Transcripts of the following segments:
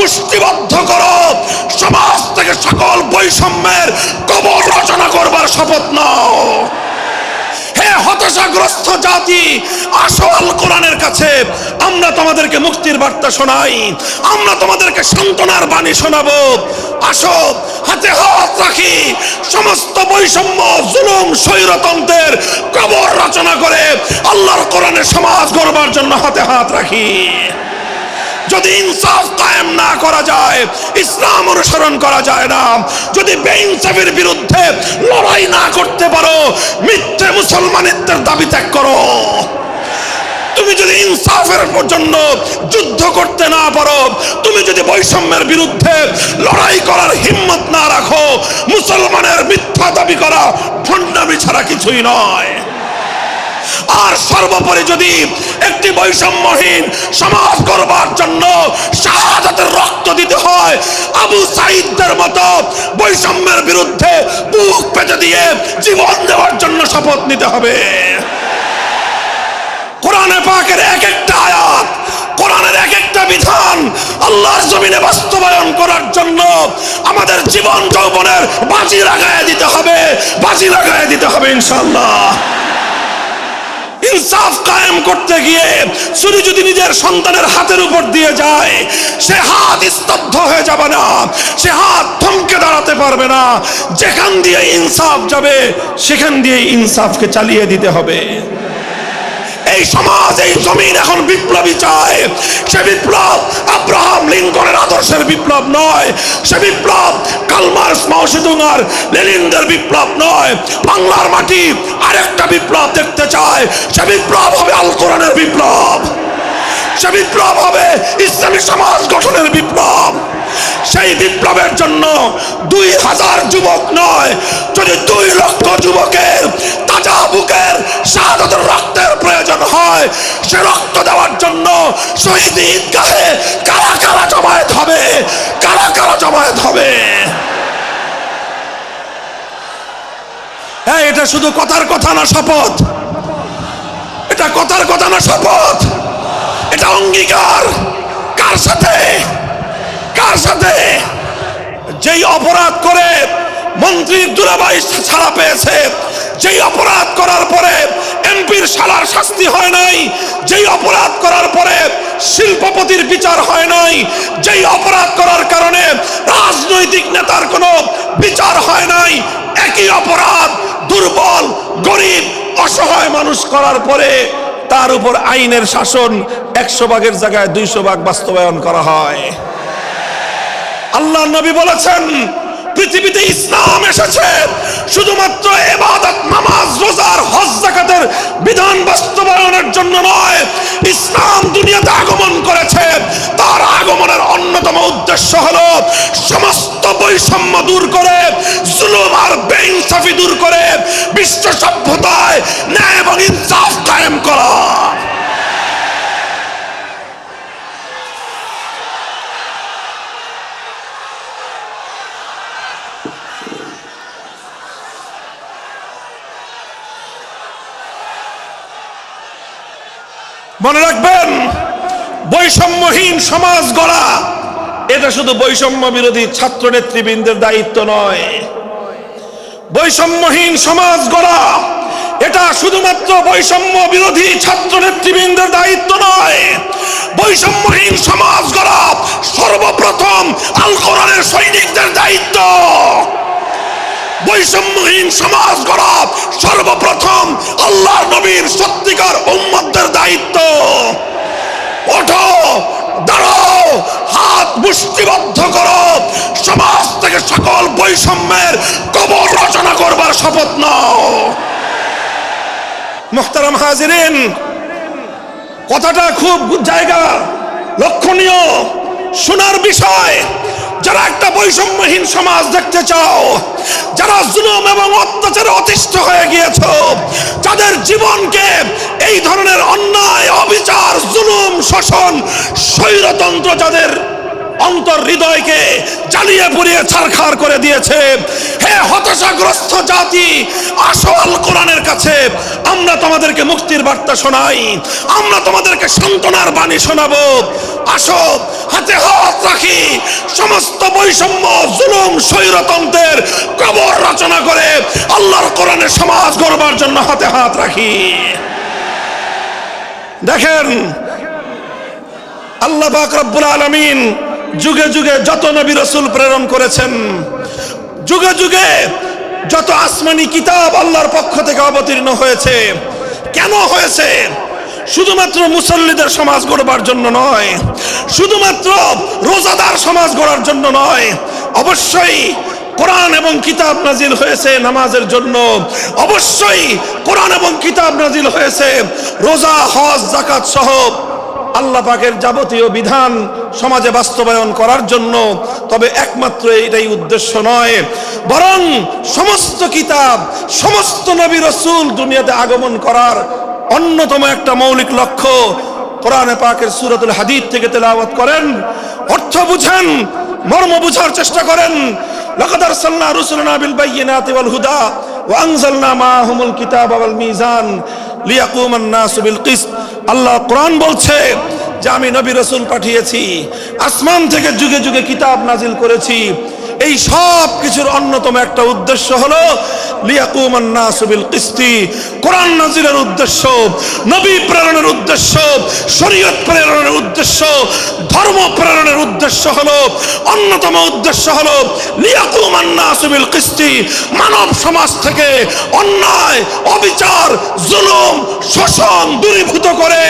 মুষ্টিবদ্ধ করো, সমাজ থেকে সকল বৈষম্যের কবর রচনা করবার শপথ নাও। হে হতাশাগ্রস্ত জাতি, আসো আল কোরআনের কাছে, আমরা তোমাদেরকে মুক্তির বার্তা শোনাই, আমরা তোমাদেরকে সান্ত্বনার বাণী শোনাবো। আসো হাতে হাত রাখি, সমস্ত বৈষম্য, জুলুম, স্বৈরতন্ত্রের কবর রচনা করে আল্লাহর কোরআনের সমাজ গড়বার জন্য হাতে হাত রাখি। যদি ইনসাফ কায়েম না করা যায়, ইসলাম অনুসরণ করা যায় না। যদি বেইনসাফের বিরুদ্ধে লড়াই না করতে পারো, মিথ্যে মুসলমানিত্বের দাবি ত্যাগ করো। তুমি যদি ইনসাফের জন্য যুদ্ধ করতে না পারো, তুমি যদি বৈষম্যের বিরুদ্ধে লড়াই করার হিম্মত না রাখো, মুসলমানের মিথ্যা দাবি করা ভণ্ডামি ছাড়া কিছুই নয়। আর সর্বোপরি যদি একটি বৈষম্যহীন সমাজ গড়বার জন্য শাহাদাতের রক্ত দিতে হয়, আবু সাঈদদের মতো বৈষম্যের বিরুদ্ধে বুক পেতে দিয়ে জীবন দেওয়ার জন্য শপথ নিতে হবে। কোরআনে পাকের এক একটা আয়াত, কোরআনের এক একটা বিধান আল্লাহর জমিনে বাস্তবায়ন করার জন্য আমাদের জীবন যৌবনের বাজি লাগায় দিতে হবে, বাজি লাগায় দিতে হবে ইনশাআল্লাহ। ইনসাফ কায়েম করতে গিয়ে ছুরি যদি নিজের সন্তানের হাতের উপর দিয়ে যায়, সে হাত স্তব্ধ হয়ে যাবে না, সে হাত থমকে দাঁড়াতে পারবে না। যেখান দিয়ে ইনসাফ যাবে সেখান দিয়ে ইনসাফকে চালিয়ে দিতে হবে। এই সমাজ, এই জমিন এখন বিপ্লবী চায়। সে বিপ্লব আব্রাহাম লিঙ্কনের আদর্শের বিপ্লব নয়, সে বিপ্লব কার্ল মার্কস, মাও সেতুং আর লেনিনদের বিপ্লব নয়। বাংলার মাটি আরেকটা বিপ্লব দেখতে চায়, সে বিপ্লব হবে আল কোরআনের বিপ্লব, সে বিপ্লব হবে ইসলামী সমাজ গঠনের বিপ্লব। সেই বিপ্লবের জন্য 2000 যুবক নয়, যদি 2 লক্ষ যুবকের তাজা বুকের শাহাদাতের রক্তের প্রয়োজন হয়, সে রক্ত দেওয়ার জন্য শহীদ ঈদগাহে কারা কারা জমায়েত হবে, কারা কারা জমায়েত হবে। হ্যাঁ, এটা শুধু কথার কথা না, শপথ। এটা কথার কথা না, শপথ। এটা অঙ্গীকার। কার সাথে? কার সাথে? যেই অপরাধ করে মন্ত্রীর দুলাভাই ছাড়া পেয়েছে, যেই অপরাধ করার পরে এমপির শালার শাস্তি হয় নাই, যেই অপরাধ করার পরে শিল্পপতির বিচার হয় নাই, যেই অপরাধ করার কারণে রাজনৈতিক নেতার কোনো বিচার হয় নাই, একই অপরাধ দুর্বল, গরিব, অসহায় মানুষ করার পরে তার উপর আইনের শাসন 100 ভাগের জায়গায় 200 ভাগ বাস্তবায়ন করা হয়। আল্লাহ নবী বলেছেন, পৃথিবীতে ইসলাম এসেছে শুধুমাত্র ইবাদত, নামাজ, রোজার, হজ, যাকাতের বিধান বাস্তবায়নের জন্য নয়। ইসলাম দুনিয়াতে আগমন করেছে, তার আগমনের অন্যতম উদ্দেশ্য হলো সমস্ত বৈষম্য দূর করে, জুলুম আর বেইনসাফি দূর করে বিশ্ব সভ্যতায় ন্যায় এবং ইনসাফ কায়েম করা। মনে রাখবেন, বৈষম্যহীন সমাজ গড়া এটা শুধু বৈষম্য বিরোধী ছাত্র নেতৃবৃন্দের দায়িত্ব নয়। বৈষম্যহীন সমাজ গড়া এটা শুধুমাত্র বৈষম্য বিরোধী ছাত্র নেতৃবৃন্দের দায়িত্ব নয়। বৈষম্যহীন সমাজ গড়া সর্বপ্রথম আল কোরআনের সৈনিকদের দায়িত্ব। বৈষম্যহীন সমাজ গড়া সর্বপ্রথম আল্লাহ নবীর সত্যিকার উম্মতদের দায়িত্ব। ওঠো, দাঁড়াও, হাত মুষ্টিবদ্ধ করো, সমাজ থেকে সকল বৈষম্যের কবর রচনা করবার শপথ নাও। মুহতারাম হাজিরিন, কথাটা খুব জায়গা লক্ষণীয়, শোনার বিষয়। যারা একটা বৈষম্যহীন সমাজ দেখতে চাও, যারা জুলুম এবং অত্যাচারে অতিষ্ঠ হয়ে গিয়েছো, যাদের জীবনকে এই ধরনের অন্যায়, অবিচার, জুলুম, শোষণ, স্বৈরতন্ত্র যাদের অন্তর হৃদয়কে জ্বালিয়ে পুড়িয়ে ছারখার করে দিয়েছে, হে হতাশাগ্রস্ত জাতি, আসো আল কোরআনের কাছে, আমরা তোমাদেরকে মুক্তির বার্তা শোনাই, আমরা তোমাদেরকে সান্ত্বনার বাণী শোনাবো। আসো হাতে হাত রাখি, সমস্ত বৈষম্য জুলুম স্বৈরতন্ত্রের কবর রচনা করে আল্লাহর কোরআনের সমাজ গড়বার জন্য হাতে হাত রাখি। দেখেন আল্লাহ পাক রব্বুল আলামিন যুগে যুগে যত নবী রাসূল প্রেরণ করেছেন, যুগে যুগে যত আসমানি কিতাব আল্লাহর পক্ষ থেকে অবতীর্ণ হয়েছে, কেন হয়েছে? শুধুমাত্র মুসল্লিদের সমাজ গড়বার জন্য নয়, শুধুমাত্র রোজাদার সমাজ গড়ার জন্য নয়, অবশ্যই কোরআন এবং কিতাব নাজিল হয়েছে নামাজের জন্য, অবশ্যই কোরআন এবং কিতাব নাজিল হয়েছে রোজা হজ যাকাত সহ আল্লাহ পাকের যাবতীয় বিধান সমাজে বাস্তবায়ন করার জন্য। তবে একমাত্র এটাই উদ্দেশ্য নয়, বরং সমস্ত কিতাব সমস্ত নবী রাসূল দুনিয়াতে আগমন করার অন্যতম একটা মৌলিক লক্ষ্য। কোরআনে পাকের সূরাতুল হাদীদ থেকে তেলাওয়াত করেন, অর্থ বুঝেন, মর্ম বুঝার চেষ্টা করেন। লাকাদ আরসালনা রুসুলানা বিল বায়িনাতি ওয়াল হুদা ওয়া আনজালনা মাআহুমুল কিতাবা ওয়াল মিজান লিয়াকুমান নাসু বিল কিসত। আল্লাহ কোরআন বলছে যে আমি নবী রাসূল পাঠিয়েছি, আসমান থেকে যুগে যুগে কিতাব নাজিল করেছি। এই সব কিছুর অন্যতম একটা উদ্দেশ্য হলো লিয়াকুমান নাসু বিল কিসতি। কোরআন নাজিলের উদ্দেশ্য, নবী প্রেরণের উদ্দেশ্য, শরীয়ত প্রেরণের উদ্দেশ্য, ধর্ম প্রেরণের উদ্দেশ্য হলো, অন্যতম উদ্দেশ্য হলো লিয়াকুমান নাসু বিল কিসতি। মানব সমাজ থেকে অন্যায়, অবিচার, জুলুম, শোষণ দূরীভূত করে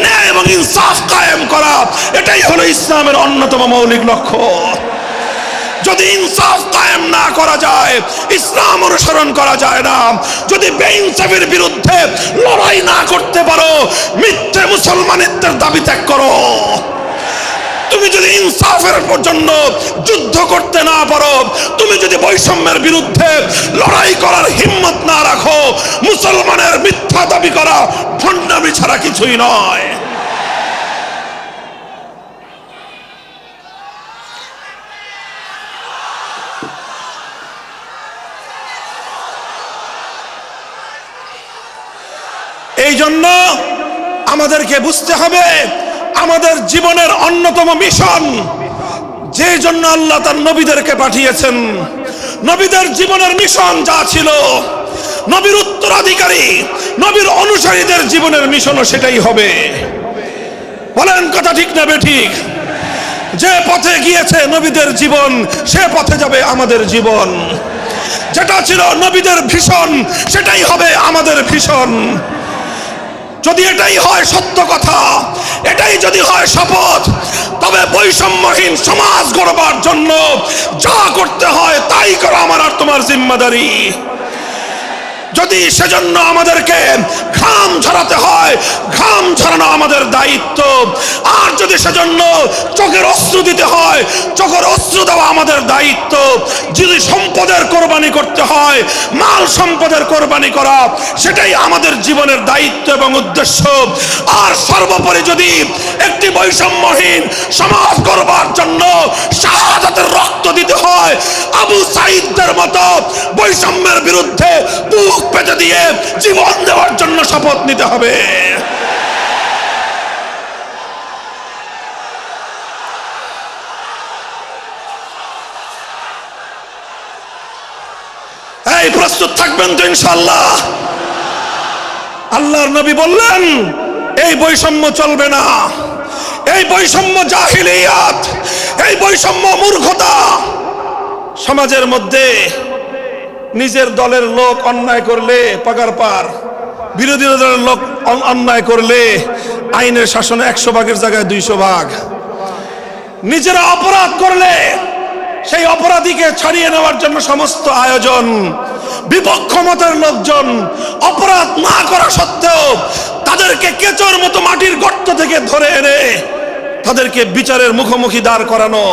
ন্যায় এবং ইনসাফ কায়েম করা, এটাই হলো ইসলামের অন্যতম মৌলিক লক্ষ্য। যদি ইনসাফ কায়েম না করা যায়, ইসলাম অনুসরণ করা যায় না। যদি বেইনসাফের বিরুদ্ধে লড়াই না করতে পারো, মিথ্যে মুসলমানিত্বের দাবি ত্যাগ করো। তুমি যদি ইনসাফের জন্য যুদ্ধ করতে না পারো, তুমি যদি বৈষম্যের বিরুদ্ধে লড়াই করার হিম্মত না রাখো, মুসলমানের মিথ্যা দাবি করা ভণ্ডামি ছাড়া কিছুই নয়। এই জন্য আমাদেরকে বুঝতে হবে আমাদের জীবনের অন্যতম মিশন, যে জন্য আল্লাহ তার নবীদেরকে পাঠিয়েছেন, নবীদের জীবনের মিশন যা ছিল, নবীর উত্তরাধিকারী নবীর অনুসারীদের জীবনের মিশনও সেটাই হবে। বলেন কথা ঠিক না বেঠিক? যে পথে গিয়েছে নবীদের জীবন, সে পথে যাবে আমাদের জীবন। যেটা ছিল নবীদের ভীষণ, সেটাই হবে আমাদের ভীষণ। যদি এটাই হয় সত্য কথা, এটাই যদি হয় শপথ, তবে বৈষম্যহীন সমাজ গড়বার জন্য যা করতে হয় তাই করা আমার আর তোমার জিম্মাদারি। যদি সেজন্য আমাদেরকে ঘাম ঝরাতে হয়, ঘাম ঝরানো আমাদের দায়িত্ব। আর যদি সেজন্য চোখের অশ্রু দিতে হয়, চোখের অশ্রু দেওয়া আমাদের দায়িত্ব। যদি সম্পদের কোরবানি করতে হয়, মাল সম্পদের কোরবানি করা, সেটাই আমাদের জীবনের দায়িত্ব এবং উদ্দেশ্য। আর সর্বোপরি যদি একটি বৈষম্যহীন সমাজ গড়বার জন্য শাহাদাতের রক্ত দিতে হয়, আবু সাঈদদের মতো বৈষম্যের বিরুদ্ধে বুক পেতে দিয়ে জীবন দেওয়ার জন্য শপথ নিতে হবে। এই প্রস্তুত থাকবেন তো ইনশাআল্লাহ? আল্লাহর নবী বললেন এই বৈষম্য চলবে না, এই বৈষম্য জাহিলিয়াত, এই বৈষম্য মূর্খতা। সমাজের মধ্যে নিজের দলের লোক অন্যায় করলে পাগার পার, বিরোধী দলের লোক অন্যায় করলে আইনের শাসনে 100 ভাগের জায়গায় 200 ভাগ। নিজেরা অপরাধ করলে সেই অপরাধীকে ছাড়িয়ে নেওয়ার জন্য সমস্ত আয়োজন। বিপক্ষ মতের লোকজন অপরাধ না করা সত্ত্বেও তাদেরকে কেচোর মতো মাটির গর্ত থেকে ধরে এনে তাদেরকে বিচারের মুখোমুখি দাঁড় করানো,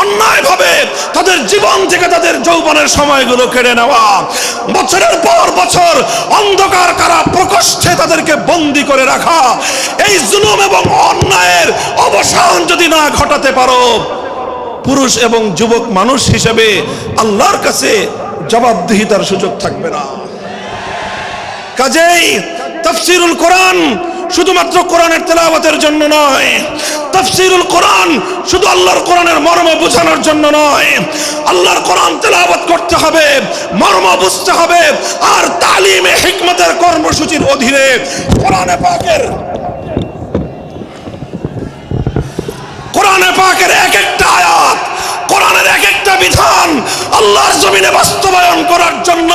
অন্যায়ভাবে তাদের জীবন থেকে তাদের যৌবনের সময়গুলো কেড়ে নেওয়া, বছরের পর বছর অন্ধকার কারা প্রকোষ্ঠে তাদেরকে বন্দী করে রাখা। এই জুলুম এবং অন্যায়ের অবসান যদি না ঘটাতে পারো, পুরুষ এবং যুবক মানুষ হিসেবে আল্লাহর কাছে জবাবদিহিতার সুযোগ থাকবে না। কাজেই তাফসীরুল কোরআন শুধুমাত্র কোরআনের তেলাওয়াতের জন্য নয়, তাফসীরুল কোরআন শুধু আল্লাহর কোরআনের মর্ম বোঝানোর জন্য নয়। আল্লাহর কোরআন তেলাওয়াত করতে হবে, মর্ম বুঝতে হবে, আর তালিমে হিকমতের কর্মসূচির অধীনে কোরআনে পাকের এক একটা আয়াত, কোরআনের এক একটা বিধান আল্লাহর জমিনে বাস্তবায়ন করার জন্য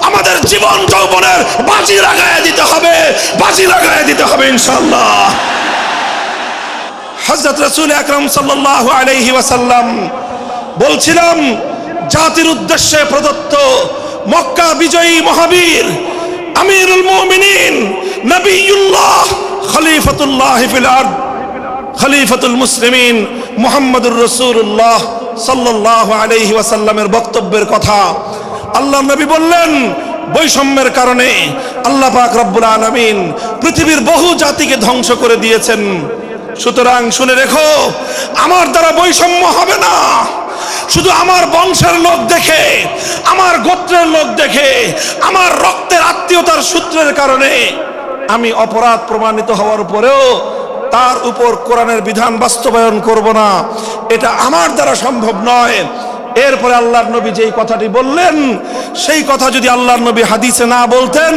আমাদের জীবন যৌবনের বাজি লাগায় দিতে হবে ইনশাআল্লাহ। হযরত রাসূল আকরাম সাল্লাল্লাহু আলাইহি ওয়াসাল্লাম বলছিলাম, জাতির উদ্দেশ্যে প্রদত্ত মক্কা বিজয়ী মহাবীর আমিরুল মুমিনিন নবিয়ুল্লাহ খলিফাতুল্লাহ ফিল আরদ খলিফাতুল মুসলিমিন মুহাম্মদুর রাসূলুল্লাহ সাল্লাল্লাহু আলাইহি ওয়াসাল্লামের বক্তব্যের কথা আল্লাহর নবী বললেন, বৈষম্যের কারণে আল্লাহ পাক রব্বুল আলামিন পৃথিবীর বহু জাতিকে ধ্বংস করে দিয়েছেন। সুতরাং শুনে রেখো, আমার দ্বারা বৈষম্য হবে না। শুধু আমার বংশের লোক দেখে, আমার গোত্রের লোক দেখে, আমার রক্তের আত্মীয়তার সূত্রের কারণে আমি অপরাধ প্রমাণিত হওয়ার পরেও তার উপর কোরআনের বিধান বাস্তবায়ন করব না, এটা আমার দ্বারা সম্ভব নয়। এরপরে আল্লাহর নবী যেই কথাটি বললেন, সেই কথা যদি আল্লাহর নবী হাদিসে না বলতেন,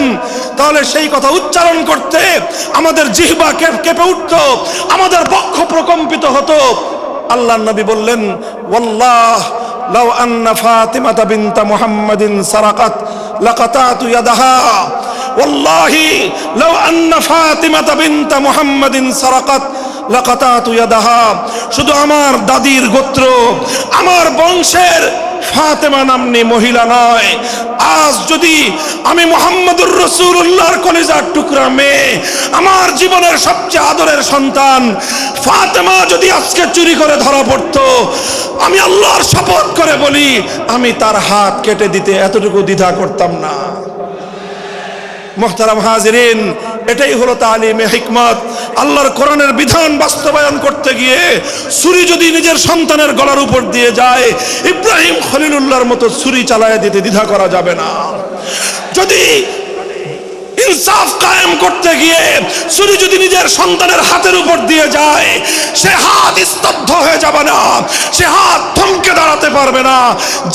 তাহলে সেই কথা উচ্চারণ করতে আমাদের জিহ্বা কেঁপে উঠত, আমাদের বক্ষ প্রকম্পিত হতো। আল্লাহর নবী বললেন, ওয়াল্লাহ লাউ আন্না ফাতিমাতা বিনতা মুহাম্মাদিন সারাকাত লাকাতাতু ইয়াদাহা, ওয়াল্লাহি লাউ আন্না ফাতিমাতা বিনতা মুহাম্মাদিন সারাকাত লাকাতাতু ইয়াদাহা। শুধু আমার দাদির গোত্র, আমার বংশের ফাতেমা নামনি মহিলা নয়, আজ যদি আমি মুহাম্মদুর রাসূলুল্লাহর কলিজার টুকরা মেয়ে, আমার জীবনের সবচেয়ে আদরের সন্তান ফাতেমা যদি আজকে চুরি করে ধরা পড়তো, আমি আল্লাহর শপথ করে বলি, আমি তার হাত কেটে দিতে এতটুকু দ্বিধা করতাম না। মুহতারাম হাজিরিন, এটাই হলো তালিমে হিকমত। আল্লাহর কোরআনের বিধান বাস্তবায়ন করতে গিয়ে ছুরি যদি নিজের সন্তানের গলার উপর দিয়ে যায়, ইব্রাহিম খলিলুল্লাহর মতো ছুরি চালায় দিতে দ্বিধা করা যাবে না। যদি ইনসাফ কায়েম করতে গিয়ে ছুরি যদি নিজের সন্তানের হাতের উপর দিয়ে যায়, সে হাত স্তব্ধ হয়ে যাবে না, সে হাত থমকে দাঁড়াতে পারবে না।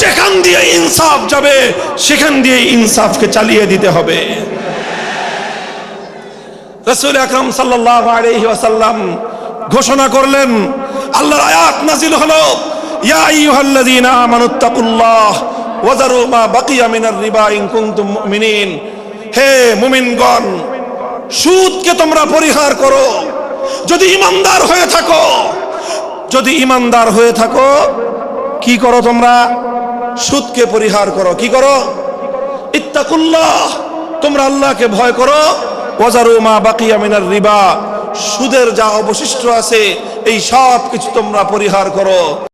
যেখান দিয়ে ইনসাফ যাবে, সেখান দিয়ে ইনসাফকে চালিয়ে দিতে হবে। রাসূল আকরাম সাল্লাল্লাহু আলাইহি ওয়াসাল্লাম ঘোষণা করলেন, আল্লাহর আয়াত নাযিল হলো, ইয়া আইয়ুহাল্লাযীনা আমানুত্তাকুল্লাহ ওয়া যারু মা বাকিয়া মিনার রিবা ইন কুনতুম মুমিনিন। হে মুমিনগণ, সুদকে তোমরা পরিহার করো যদি ঈমানদার হয়ে থাকো। যদি ঈমানদার হয়ে থাকো, কি করো তোমরা? সুদকে পরিহার করো। কি করো? ইত্তাকুল্লাহ, তোমরা আল্লাহকে ভয় করো। ওয়াজারু মা বাকিয়া মিনার রিবা, সুদের যা অবশিষ্ট আছে এই সব কিছু তোমরা পরিহার করো।